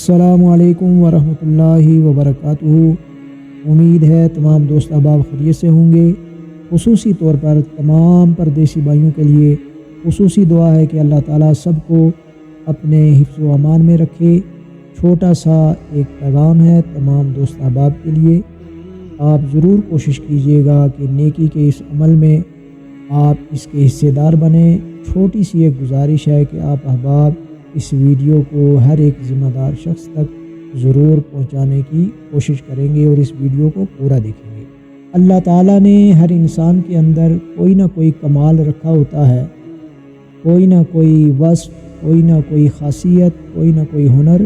السلام علیکم ورحمۃ اللہ وبرکاتہ۔ امید ہے تمام دوست احباب خیریت سے ہوں گے۔ خصوصی طور پر تمام پردیسی بھائیوں کے لیے خصوصی دعا ہے کہ اللہ تعالیٰ سب کو اپنے حفظ و امان میں رکھے۔ چھوٹا سا ایک پیغام ہے تمام دوست احباب کے لیے، آپ ضرور کوشش کیجئے گا کہ نیکی کے اس عمل میں آپ اس کے حصے دار بنیں۔ چھوٹی سی ایک گزارش ہے کہ آپ احباب اس ویڈیو کو ہر ایک ذمہ دار شخص تک ضرور پہنچانے کی کوشش کریں گے اور اس ویڈیو کو پورا دیکھیں گے۔ اللہ تعالیٰ نے ہر انسان کے اندر کوئی نہ کوئی کمال رکھا ہوتا ہے، کوئی نہ کوئی وصف، کوئی نہ کوئی خاصیت، کوئی نہ کوئی ہنر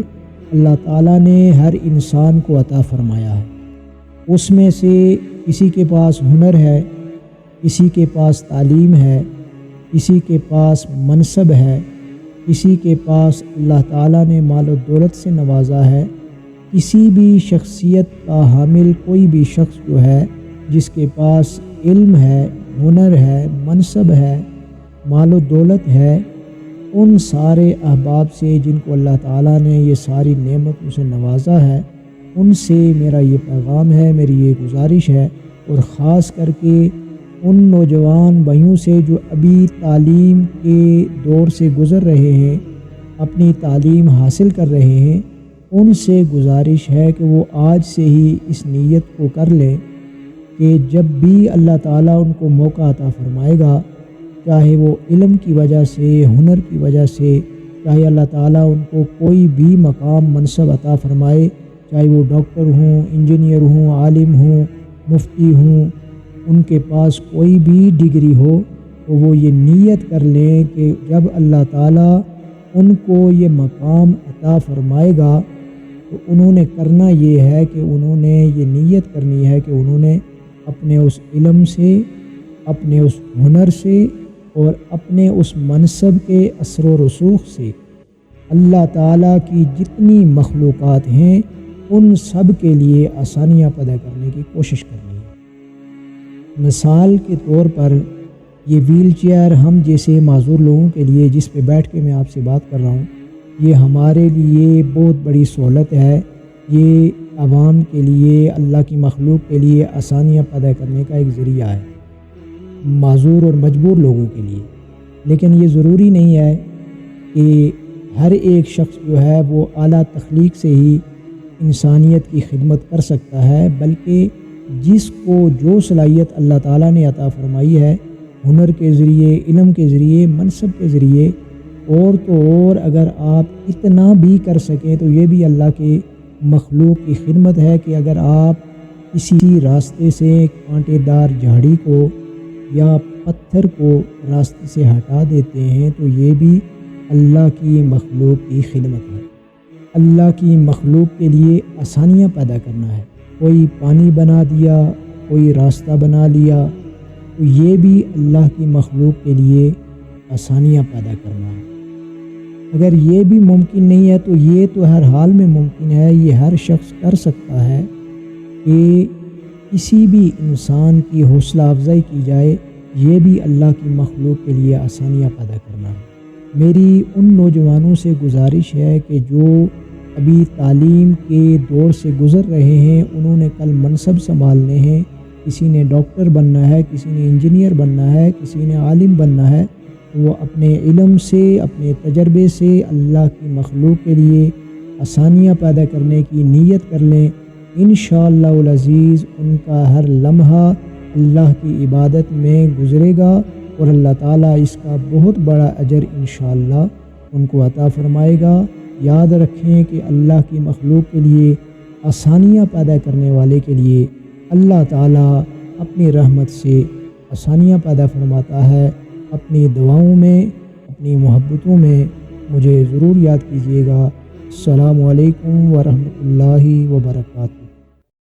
اللہ تعالیٰ نے ہر انسان کو عطا فرمایا ہے۔ اس میں سے کسی کے پاس ہنر ہے، کسی کے پاس تعلیم ہے، کسی کے پاس منصب ہے، کسی کے پاس اللہ تعالیٰ نے مال و دولت سے نوازا ہے۔ کسی بھی شخصیت کا حامل کوئی بھی شخص جو ہے جس کے پاس علم ہے، ہنر ہے، منصب ہے، مال و دولت ہے، ان سارے احباب سے جن کو اللہ تعالیٰ نے یہ ساری نعمتوں سے نوازا ہے، ان سے میرا یہ پیغام ہے، میری یہ گزارش ہے، اور خاص کر کے ان نوجوان بھائیوں سے جو ابھی تعلیم کے دور سے گزر رہے ہیں، اپنی تعلیم حاصل کر رہے ہیں، ان سے گزارش ہے کہ وہ آج سے ہی اس نیت کو کر لیں کہ جب بھی اللہ تعالیٰ ان کو موقع عطا فرمائے گا، چاہے وہ علم کی وجہ سے، ہنر کی وجہ سے، چاہے اللہ تعالیٰ ان کو کوئی بھی مقام منصب عطا فرمائے، چاہے وہ ڈاکٹر ہوں، انجینئر ہوں، عالم ہوں، مفتی ہوں، ان کے پاس کوئی بھی ڈگری ہو، تو وہ یہ نیت کر لیں کہ جب اللہ تعالیٰ ان کو یہ مقام عطا فرمائے گا تو انہوں نے کرنا یہ ہے کہ انہوں نے یہ نیت کرنی ہے کہ انہوں نے اپنے اس علم سے، اپنے اس ہنر سے اور اپنے اس منصب کے اثر و رسوخ سے اللہ تعالیٰ کی جتنی مخلوقات ہیں ان سب کے لیے آسانیاں پیدا کرنے کی کوشش کرنی ہے۔ مثال کے طور پر یہ ویل چیئر ہم جیسے معذور لوگوں کے لیے، جس پہ بیٹھ کے میں آپ سے بات کر رہا ہوں، یہ ہمارے لیے بہت بڑی سہولت ہے۔ یہ عوام کے لیے، اللہ کی مخلوق کے لیے آسانیاں پیدا کرنے کا ایک ذریعہ ہے، معذور اور مجبور لوگوں کے لیے۔ لیکن یہ ضروری نہیں ہے کہ ہر ایک شخص جو ہے وہ اعلیٰ تخلیق سے ہی انسانیت کی خدمت کر سکتا ہے، بلکہ جس کو جو صلاحیت اللہ تعالیٰ نے عطا فرمائی ہے، ہنر کے ذریعے، علم کے ذریعے، منصب کے ذریعے، اور تو اور اگر آپ اتنا بھی کر سکیں تو یہ بھی اللہ کے مخلوق کی خدمت ہے کہ اگر آپ کسی راستے سے کانٹے دار جھاڑی کو یا پتھر کو راستے سے ہٹا دیتے ہیں تو یہ بھی اللہ کی مخلوق کی خدمت ہے۔ اللہ کی مخلوق کے لیے آسانیاں پیدا کرنا ہے۔ کوئی پانی بنا دیا، کوئی راستہ بنا لیا، تو یہ بھی اللہ کی مخلوق کے لیے آسانیاں پیدا کرنا ہے۔ اگر یہ بھی ممکن نہیں ہے تو یہ تو ہر حال میں ممکن ہے، یہ ہر شخص کر سکتا ہے کہ کسی بھی انسان کی حوصلہ افزائی کی جائے، یہ بھی اللہ کی مخلوق کے لیے آسانیاں پیدا کرنا ہے۔ میری ان نوجوانوں سے گزارش ہے کہ جو ابھی تعلیم کے دور سے گزر رہے ہیں، انہوں نے کل منصب سنبھالنے ہیں، کسی نے ڈاکٹر بننا ہے، کسی نے انجینئر بننا ہے، کسی نے عالم بننا ہے، وہ اپنے علم سے، اپنے تجربے سے اللہ کی مخلوق کے لیے آسانیاں پیدا کرنے کی نیت کر لیں۔ انشاءاللہ العزیز ان کا ہر لمحہ اللہ کی عبادت میں گزرے گا اور اللہ تعالیٰ اس کا بہت بڑا اجر انشاءاللہ ان کو عطا فرمائے گا۔ یاد رکھیں کہ اللہ کی مخلوق کے لیے آسانیاں پیدا کرنے والے کے لیے اللہ تعالیٰ اپنی رحمت سے آسانیاں پیدا فرماتا ہے۔ اپنی دعاؤں میں، اپنی محبتوں میں مجھے ضرور یاد کیجیے گا۔ السلام علیکم ورحمۃ اللہ وبرکاتہ۔